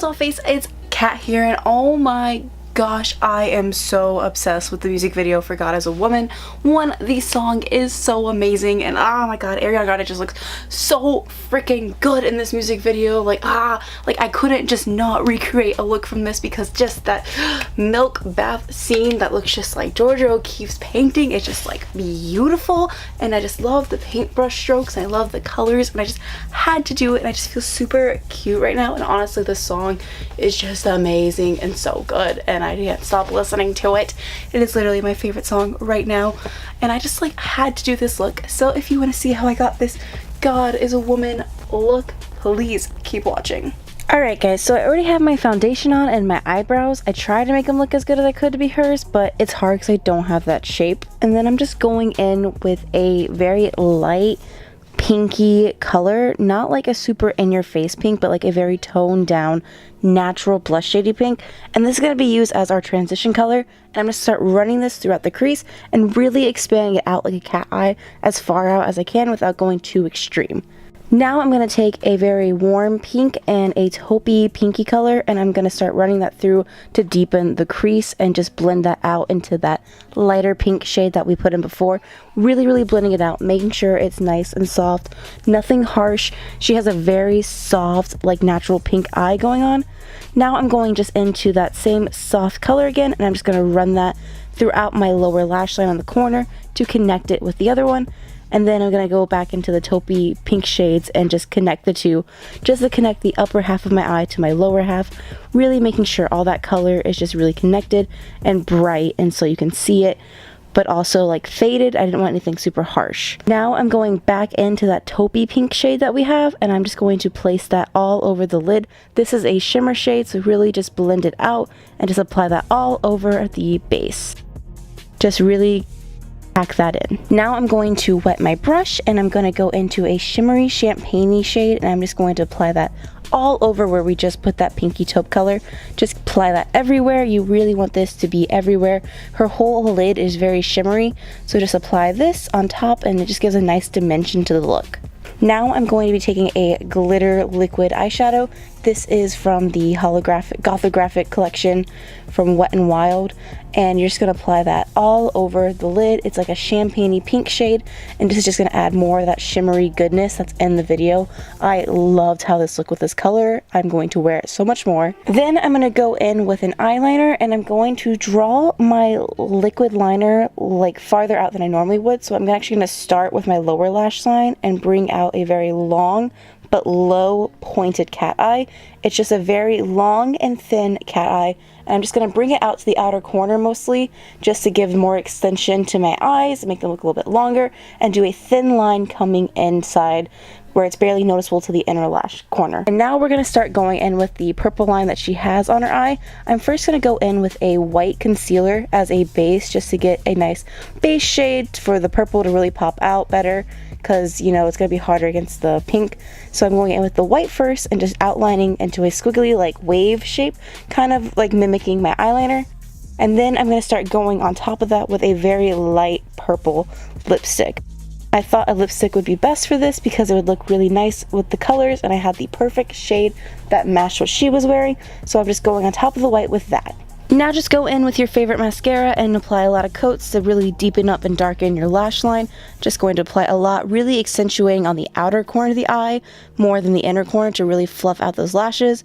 what's up face, it's Kat here, and oh my gosh, I am so obsessed with the music video for God as a Woman. One, the song is so amazing, and oh my god, Ariana Grande just looks so freaking good in this music video. Like I couldn't just not recreate a look from this, because just that milk bath scene that looks just like Georgia O'Keeffe's painting, it's just like beautiful, and I just love the paintbrush strokes, and I love the colors, and I just had to do it, and I just feel super cute right now. And honestly, this song is just amazing and so good, and I can't stop listening to it. It is literally my favorite song right now, and I just like had to do this look. So if you want to see how I got this God is a Woman look, please keep watching. Alright guys, so I already have my foundation on and my eyebrows. I tried to make them look as good as I could to be hers, but it's hard because I don't have that shape. And then I'm just going in with a very light pinky color, not like a super in-your-face pink, but like a very toned down natural blush shady pink. And this is going to be used as our transition color, and I'm going to start running this throughout the crease and really expanding it out like a cat eye as far out as I can without going too extreme. Now I'm going to take a very warm pink and a taupey pinky color, and I'm going to start running that through to deepen the crease and just blend that out into that lighter pink shade that we put in before. Really blending it out, making sure it's nice and soft, nothing harsh. She has a very soft, like natural pink eye going on. Now I'm going just into that same soft color again, and I'm just going to run that throughout my lower lash line on the corner to connect it with the other one. And then I'm going to go back into the taupey pink shades and just connect the two, just to connect the upper half of my eye to my lower half, really making sure all that color is just really connected and bright, and so you can see it, but also like faded. I didn't want anything super harsh. Now I'm going back into that taupey pink shade that we have, and I'm just going to place that all over the lid. This is a shimmer shade, so really just blend it out and just apply that all over the base. Just really pack that in. Now I'm going to wet my brush, and I'm going to go into a shimmery champagne-y shade, and I'm just going to apply that all over where we just put that pinky taupe color. Just apply that everywhere. You really want this to be everywhere. Her whole lid is very shimmery, so just apply this on top, and it just gives a nice dimension to the look. Now I'm going to be taking a glitter liquid eyeshadow. This is from the Gothographic collection from Wet n Wild, and you're just going to apply that all over the lid. It's like a champagne-y pink shade, and this is just going to add more of that shimmery goodness that's in the video. I loved how this looked with this color. I'm going to wear it so much more. Then I'm going to go in with an eyeliner, and I'm going to draw my liquid liner like farther out than I normally would. So I'm actually going to start with my lower lash line and bring out a very long but low pointed cat eye. It's just a very long and thin cat eye, and I'm just going to bring it out to the outer corner mostly, just to give more extension to my eyes, make them look a little bit longer, and do a thin line coming inside where it's barely noticeable to the inner lash corner. And now we're going to start going in with the purple line that she has on her eye. I'm first going to go in with a white concealer as a base, just to get a nice base shade for the purple to really pop out better, because you know it's going to be harder against the pink. So I'm going in with the white first and just outlining into a squiggly like wave shape, kind of like mimicking my eyeliner. And then I'm going to start going on top of that with a very light purple lipstick. I thought a lipstick would be best for this because it would look really nice with the colors, and I had the perfect shade that matched what she was wearing, so I'm just going on top of the white with that. Now just go in with your favorite mascara and apply a lot of coats to really deepen up and darken your lash line. Just going to apply a lot, really accentuating on the outer corner of the eye more than the inner corner to really fluff out those lashes.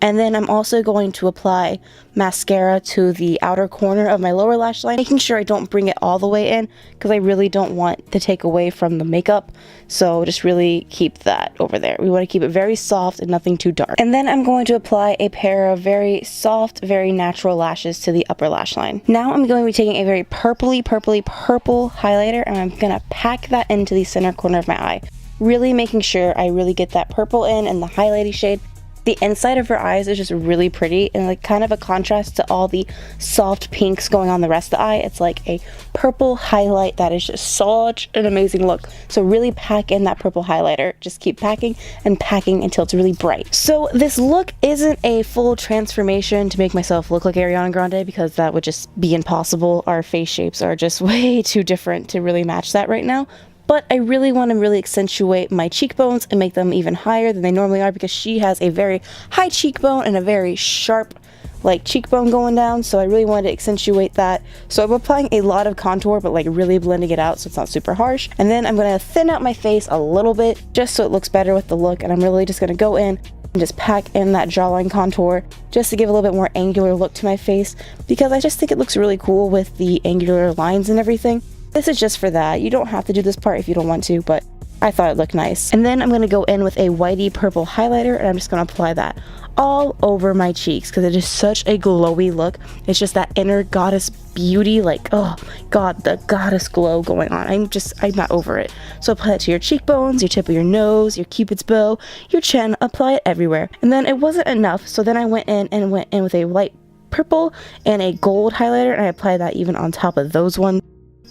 And then I'm also going to apply mascara to the outer corner of my lower lash line, making sure I don't bring it all the way in, because I really don't want to take away from the makeup. So just really keep that over there. We want to keep it very soft and nothing too dark. And then I'm going to apply a pair of very soft, very natural lashes to the upper lash line. Now I'm going to be taking a very purple highlighter, and I'm going to pack that into the center corner of my eye. Really making sure I really get that purple in and the highlighty shade. The inside of her eyes is just really pretty, and like kind of a contrast to all the soft pinks going on the rest of the eye. It's like a purple highlight that is just such an amazing look. So really pack in that purple highlighter. Just keep packing and packing until it's really bright. So this look isn't a full transformation to make myself look like Ariana Grande, because that would just be impossible. Our face shapes are just way too different to really match that right now. but I really want to really accentuate my cheekbones and make them even higher than they normally are, because she has a very high cheekbone and a very sharp like cheekbone going down, so I really wanted to accentuate that. So I'm applying a lot of contour, but like really blending it out so it's not super harsh. And then I'm going to thin out my face a little bit just so it looks better with the look, and I'm really just going to go in and just pack in that jawline contour just to give a little bit more angular look to my face, because I just think it looks really cool with the angular lines and everything. This is just for that. You don't have to do this part if you don't want to, but I thought it looked nice. And then I'm going to go in with a whitey purple highlighter, and I'm just going to apply that all over my cheeks because it is such a glowy look. It's just that inner goddess beauty, like, oh god, the goddess glow going on. I'm not over it. So apply it to your cheekbones, your tip of your nose, your cupid's bow, your chin. Apply it everywhere. And then it wasn't enough, so then I went in with a light purple and a gold highlighter, and I applied that even on top of those ones,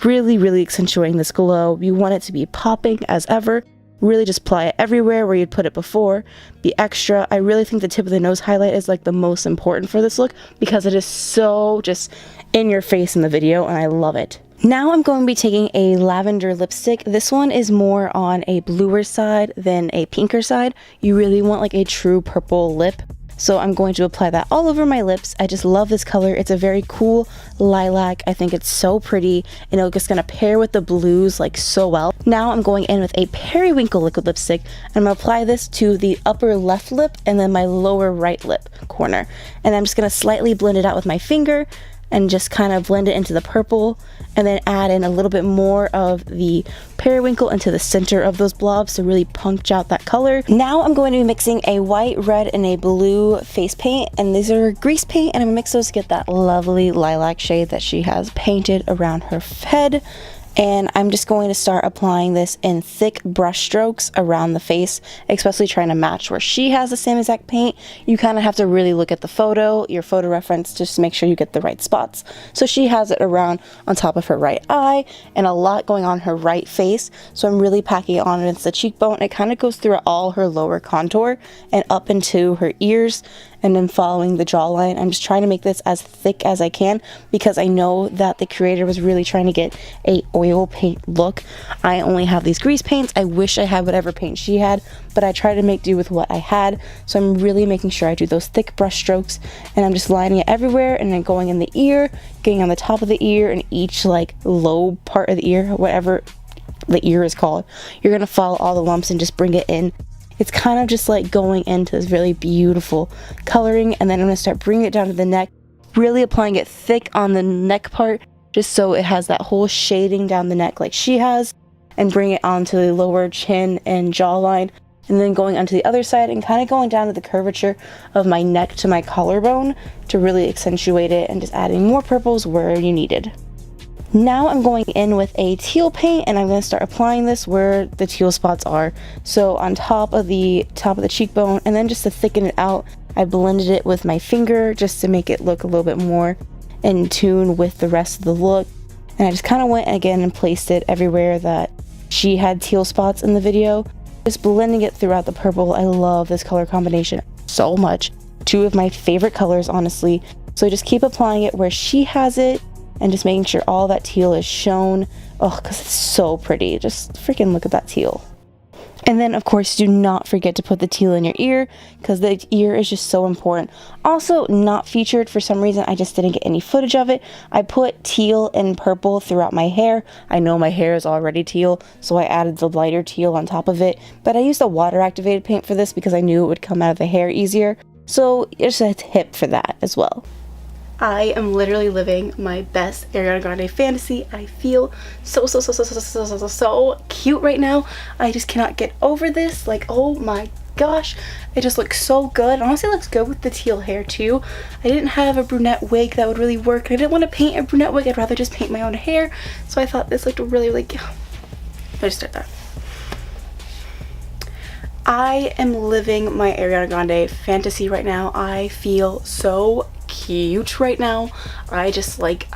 really accentuating this glow. You want it to be popping as ever. Really just apply it everywhere where you'd put it before. Be extra. I really think the tip of the nose highlight is like the most important for this look because it is so just in your face in the video, and I love it. Now I'm going to be taking a lavender lipstick. This one is more on a bluer side than a pinker side. You really want like a true purple lip. So I'm going to apply that all over my lips. I just love this color. It's a very cool lilac. I think it's so pretty, and it's just gonna pair with the blues like so well. Now I'm going in with a periwinkle liquid lipstick. I'm gonna apply this to the upper left lip and then my lower right lip corner. And I'm just gonna slightly blend it out with my finger and just kind of blend it into the purple, and then add in a little bit more of the periwinkle into the center of those blobs to really punch out that color. Now I'm going to be mixing a white, red, and a blue face paint, and these are grease paint, and I'm gonna mix those to get that lovely lilac shade that she has painted around her head. And I'm just going to start applying this in thick brush strokes around the face, especially trying to match where she has the same exact paint. You kind of have to really look at the photo, your photo reference, just to make sure you get the right spots. So she has it around on top of her right eye and a lot going on her right face. So I'm really packing it on against the cheekbone. It kind of goes through all her lower contour and up into her ears, and then following the jawline. I'm just trying to make this as thick as I can because I know that the creator was really trying to get a oil paint look. I only have these grease paints. I wish I had whatever paint she had, but I try to make do with what I had. So I'm really making sure I do those thick brush strokes, and I'm just lining it everywhere, and then going in the ear, getting on the top of the ear, and each like low part of the ear, whatever the ear is called. You're gonna follow all the lumps and just bring it in. It's kind of just like going into this really beautiful coloring, and then I'm going to start bringing it down to the neck, really applying it thick on the neck part, just so it has that whole shading down the neck like she has, and bring it onto the lower chin and jawline, and then going onto the other side and kind of going down to the curvature of my neck to my collarbone to really accentuate it, and just adding more purples where you needed. Now I'm going in with a teal paint, and I'm going to start applying this where the teal spots are. So on top of the cheekbone, and then just to thicken it out, I blended it with my finger just to make it look a little bit more in tune with the rest of the look. And I just kind of went again and placed it everywhere that she had teal spots in the video, just blending it throughout the purple. I love this color combination so much. Two of my favorite colors, honestly. So just keep applying it where she has it, and just making sure all that teal is shown. Oh, because it's so pretty. Just freaking look at that teal. And then, of course, do not forget to put the teal in your ear, because the ear is just so important. Also, not featured for some reason. I just didn't get any footage of it. I put teal and purple throughout my hair. I know my hair is already teal, so I added the lighter teal on top of it. But I used a water-activated paint for this because I knew it would come out of the hair easier. So, it's a tip for that as well. I am literally living my best Ariana Grande fantasy. I feel so cute right now. I just cannot get over this. Like, oh my gosh, it just looks so good. And honestly, it looks good with the teal hair too. I didn't have a brunette wig that would really work. I didn't want to paint a brunette wig. I'd rather just paint my own hair. So I thought this looked really cute. I just did that. I am living my Ariana Grande fantasy right now. I feel so cute right now. I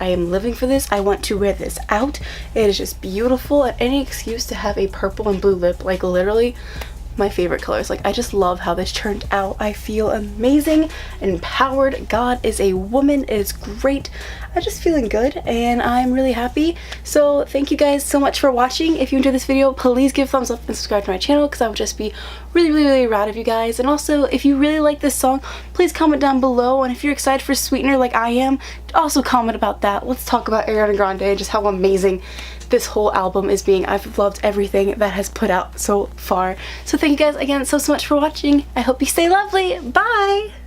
am living for this. I want to wear this out. It is just beautiful, and any excuse to have a purple and blue lip, like literally my favorite colors. Like, I just love how this turned out. I feel amazing, empowered. God is a woman. It is great. I'm just feeling good and I'm really happy. So thank you guys so much for watching. If you enjoyed this video, please give a thumbs up and subscribe to my channel because I would just be really rad of you guys. And also, if you really like this song, please comment down below. And if you're excited for Sweetener like I am, also comment about that. Let's talk about Ariana Grande and just how amazing this whole album is being. I've loved everything that has put out so far. So thank you guys again so much for watching. I hope you stay lovely. Bye!